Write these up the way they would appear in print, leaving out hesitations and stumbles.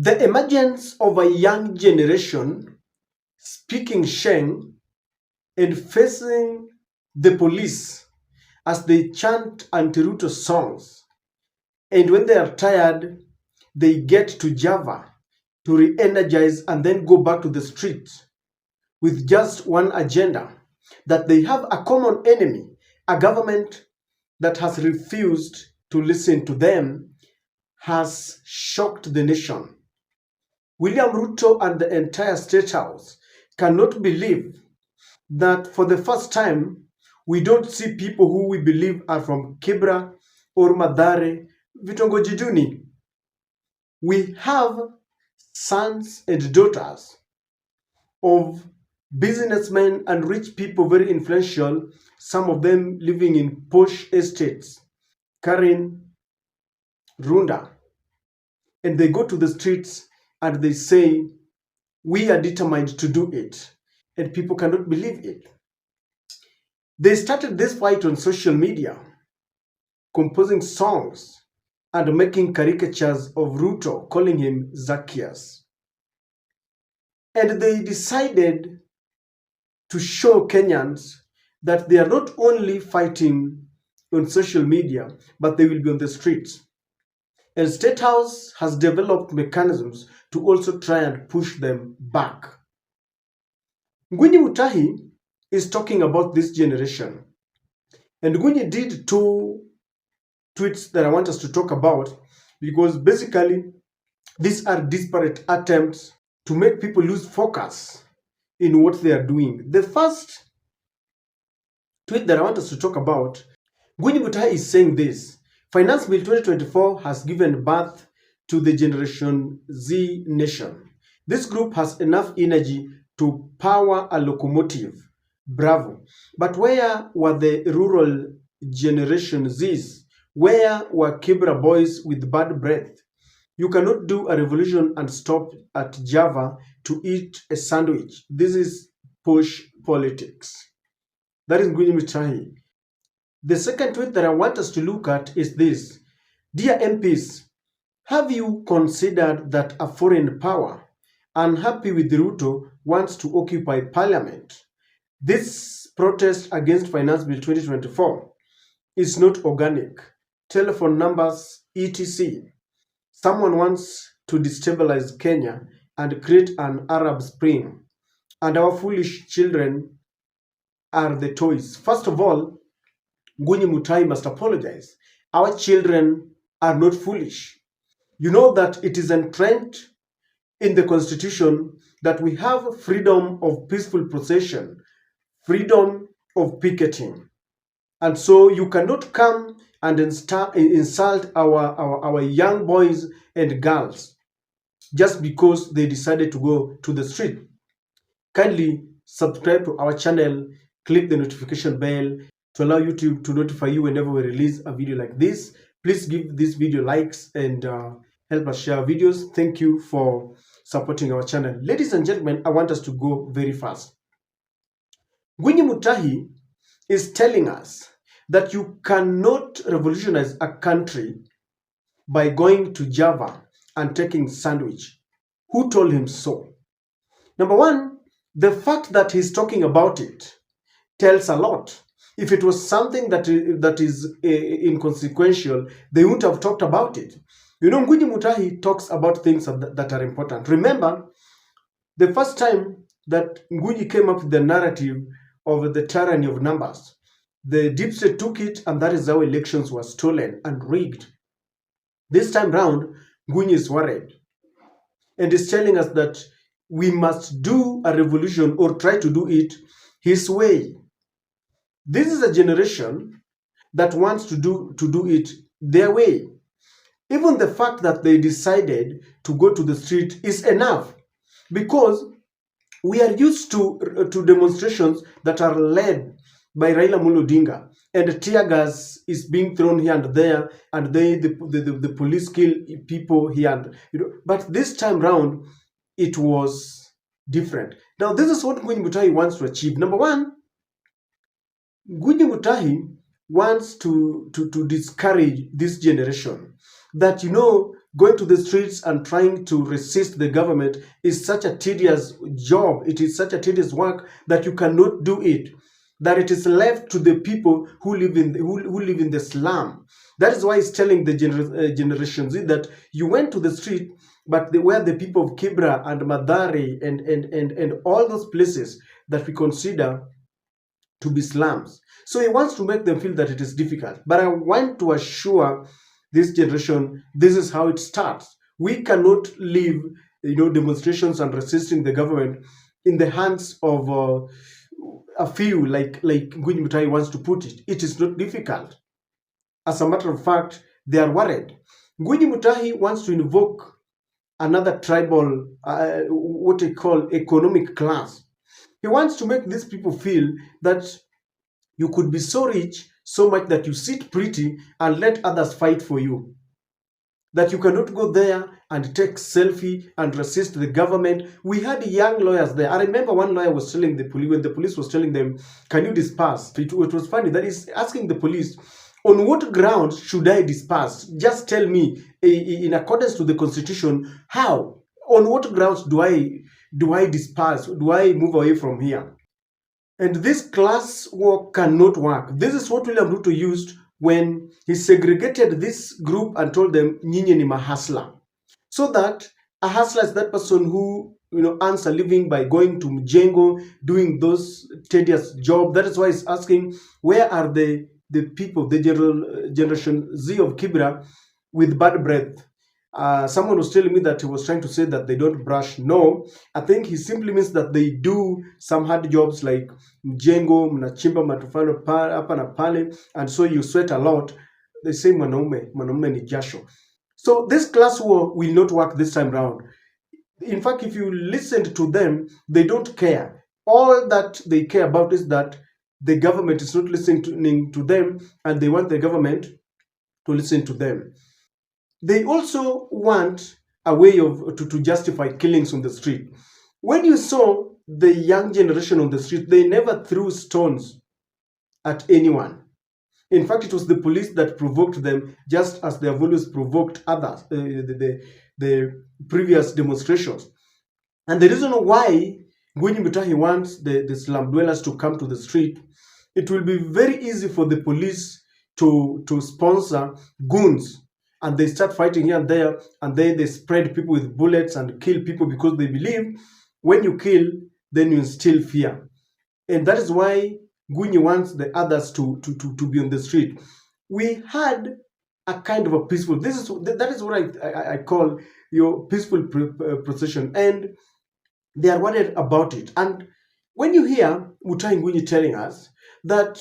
The emergence of a young generation speaking Sheng and facing the police as they chant anti-Ruto songs. And when they are tired, they get to Java to re-energize and then go back to the streets with just one agenda, that they have a common enemy, a government that has refused to listen to them, has shocked the nation. William Ruto and the entire State House cannot believe that for the first time, we don't see people who we believe are from Kibra or Madare, Vitongoji Duni. We have sons and daughters of businessmen and rich people, very influential, some of them living in posh estates, Karin, Runda. And they go to the streets and they say, we are determined to do it. And people cannot believe it. They started this fight on social media, composing songs and making caricatures of Ruto, calling him Zacchaeus. And they decided to show Kenyans that they are not only fighting on social media, but they will be on the streets. And State House has developed mechanisms to also try and push them back. Nyunyi Mutahi is talking about this generation. And Nyunyi did two tweets that I want us to talk about, because basically these are disparate attempts to make people lose focus in what they are doing. The first tweet that I want us to talk about, Nyunyi Mutahi is saying this: Finance Bill 2024 has given birth to the Generation Z nation. This group has enough energy to power a locomotive. Bravo. But where were the rural Generation Zs? Where were Kibra boys with bad breath? You cannot do a revolution and stop at Java to eat a sandwich. This is push politics. That is Nyunyi Mutahi. The second tweet that I want us to look at is this: Dear MPs, have you considered that a foreign power, unhappy with Ruto, wants to occupy parliament? This protest against Finance Bill 2024 is not organic. Telephone numbers, etc. Someone wants to destabilize Kenya and create an Arab Spring, and our foolish children are the toys. First of all, Nyunyi Mutai must apologize. Our children are not foolish. You know that it is entrenched in the Constitution that we have freedom of peaceful procession, freedom of picketing. And so you cannot come and insult our young boys and girls just because they decided to go to the street. Kindly subscribe to our channel, click the notification bell to allow YouTube to notify you whenever we release a video like this. Please give this video likes and help us share videos. Thank you for supporting our channel. Ladies and gentlemen, I want us to go very fast. Nyunyi Mutahi is telling us that you cannot revolutionize a country by going to Java and taking sandwich. Who told him so? Number one, the fact that he's talking about it tells a lot. If it was something that is inconsequential, they wouldn't have talked about it. You know, Nyunyi Mutahi talks about things that are important. Remember, the first time that Nyunyi came up with the narrative of the tyranny of numbers, the deep state took it, and that is how elections were stolen and rigged. This time round, Nyunyi is worried and is telling us that we must do a revolution or try to do it his way. This is a generation that wants to do it their way. Even the fact that they decided to go to the street is enough, because we are used to demonstrations that are led by Raila Amolo Odinga, and tear gas is being thrown here and there, and the police kill people here and But this time round, it was different. Now, this is what Nyunyi Mutahi wants to achieve. Number one, Nyunyi Mutahi wants to discourage this generation that, going to the streets and trying to resist the government is such a tedious job. It is such a tedious work that you cannot do it. That it is left to the people who live in who live in the slum. That is why it's telling the Generation Z that you went to the street, but where the people of Kibra and Madari and all those places that we consider to be slums. So he wants to make them feel that it is difficult. But I want to assure this generation this is how it starts. We cannot leave, demonstrations and resisting the government in the hands of a few, like Nyunyi Mutai wants to put it. It is not difficult. As a matter of fact, they are worried. Nyunyi Mutahi wants to invoke another tribal, what they call economic class. He wants to make these people feel that you could be so rich, so much that you sit pretty and let others fight for you. That you cannot go there and take selfie and resist the government. We had young lawyers there. I remember one lawyer was telling the police, when the police was telling them, can you disperse? It was funny that he's asking the police, on what grounds should I disperse? Just tell me, in accordance to the constitution, how? On what grounds do I disperse? Do I move away from here? And this class war cannot work. This is what William Ruto used when he segregated this group and told them, Nyinyi ni mahasla. So that a hustler is that person who earns a living by going to mjengo, doing those tedious jobs. That is why he's asking, where are the people, the Generation Z of Kibra with bad breath? Someone was telling me that he was trying to say that they don't brush. No, I think he simply means that they do some hard jobs like mjengo, mnachimba matofali hapa na pale, and so you sweat a lot. They say mwanaume ni jasho. So this class war will not work this time round. In fact, if you listen to them, they don't care. All that they care about is that the government is not listening to them, and they want the government to listen to them. They also want a way to justify killings on the street. When you saw the young generation on the street, they never threw stones at anyone. In fact, it was the police that provoked them, just as they have always provoked others, the previous demonstrations. And the reason why Nyunyi Mutahi wants the slum dwellers to come to the street, it will be very easy for the police to sponsor goons, and they start fighting here and there, and then they spread people with bullets and kill people because they believe when you kill, then you instill fear. And that is why Nyunyi wants the others to be on the street. We had a kind of a peaceful, that is what I call your peaceful procession, and they are worried about it. And when you hear Mutai Nyunyi telling us that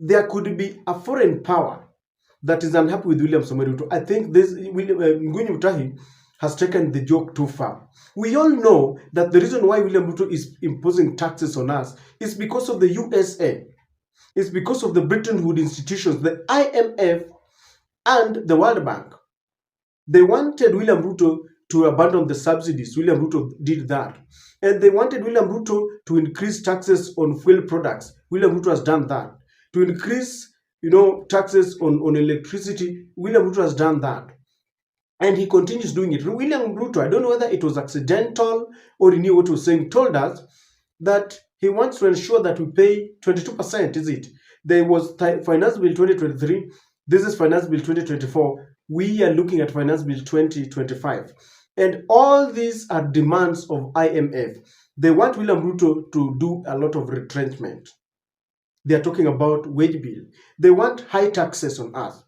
there could be a foreign power that is unhappy with William Samoei Ruto, I think this Nyunyi Mutahi has taken the joke too far. We all know that the reason why William Ruto is imposing taxes on us is because of the USA. It's because of the Bretton Woods institutions, the IMF and the World Bank. They wanted William Ruto to abandon the subsidies. William Ruto did that. And they wanted William Ruto to increase taxes on fuel products. William Ruto has done that. To increase taxes on electricity, William Ruto has done that. And he continues doing it. William Ruto, I don't know whether it was accidental or he knew what he was saying, told us that he wants to ensure that we pay 22%, is it? There was Finance Bill 2023. This is Finance Bill 2024. We are looking at Finance Bill 2025. And all these are demands of IMF. They want William Ruto to do a lot of retrenchment. They are talking about wage bill. They want high taxes on us.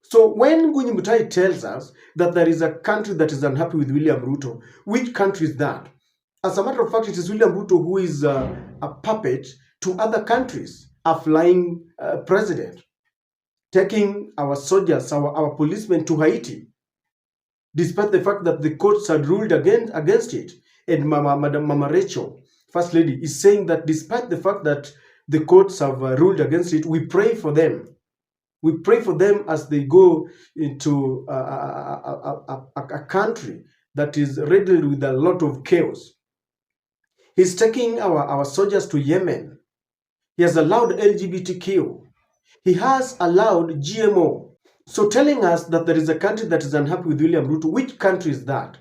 So when Nyunyi Mutai tells us that there is a country that is unhappy with William Ruto, which country is that? As a matter of fact, it is William Ruto who is a puppet to other countries, a flying president, taking our soldiers, our policemen to Haiti, despite the fact that the courts had ruled against it. And Mama Rachel, First Lady, is saying that despite the fact that the courts have ruled against it, we pray for them. We pray for them as they go into a country that is riddled with a lot of chaos. He's taking our soldiers to Yemen. He has allowed LGBTQ. He has allowed GMO. So telling us that there is a country that is unhappy with William Ruto, which country is that?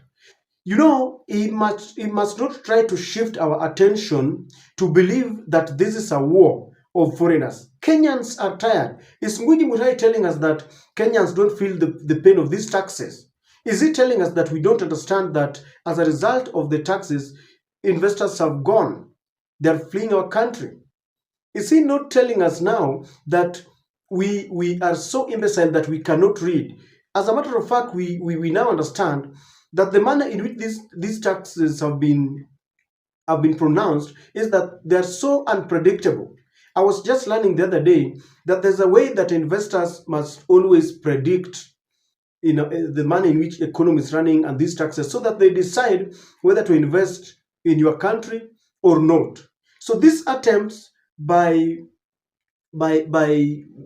You know, it must not try to shift our attention to believe that this is a war of foreigners. Kenyans are tired. Is Nyunyi Mutai telling us that Kenyans don't feel the pain of these taxes? Is he telling us that we don't understand that as a result of the taxes, investors have gone? They're fleeing our country. Is he not telling us now that we are so imbecile that we cannot read? As a matter of fact, we now understand that the manner in which these taxes have been pronounced is that they are so unpredictable. I was just learning the other day that there's a way that investors must always predict, the manner in which economy is running and these taxes, so that they decide whether to invest in your country or not. So these attempts by Nyunyi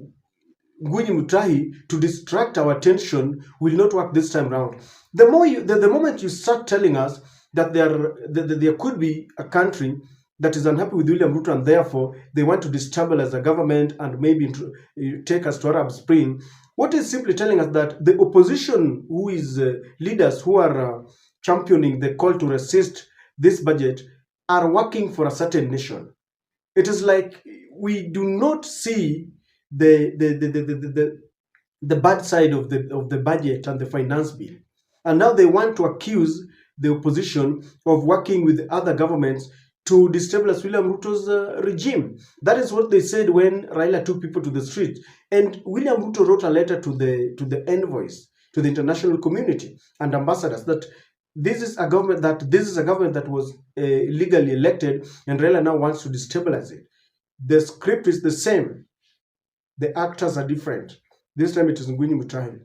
Mutahi to distract our attention will not work this time around. The moment you start telling us that there could be a country that is unhappy with William Ruto and therefore they want to destabilize the government and maybe take us to Arab Spring, what is simply telling us that the opposition, who is leaders who are championing the call to resist this budget, are working for a certain nation. It is like we do not see the bad side of the budget and the finance bill, and now they want to accuse the opposition of working with other governments to destabilize William Ruto's regime. That is what they said when Raila took people to the street, and William Ruto wrote a letter to the envoys, to the international community and ambassadors, that this is a government that was legally elected, and Raila now wants to destabilize it. The script is the same. The actors are different. This time it is Nyunyi Mutahi.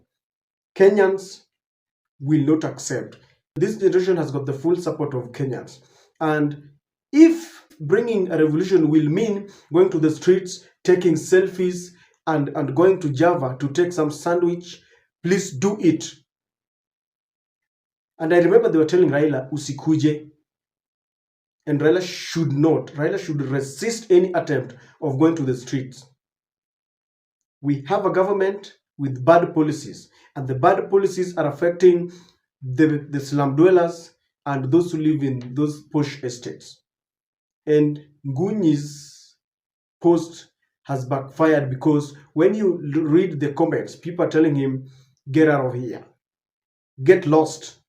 Kenyans will not accept. This generation has got the full support of Kenyans. And if bringing a revolution will mean going to the streets, taking selfies, and going to Java to take some sandwich, please do it. And I remember they were telling Raila, usikuje. And Raila should not. Raila should resist any attempt of going to the streets. We have a government with bad policies, and the bad policies are affecting the slum dwellers and those who live in those posh estates. And Nyunyi's post has backfired, because when you read the comments, people are telling him, get out of here, get lost.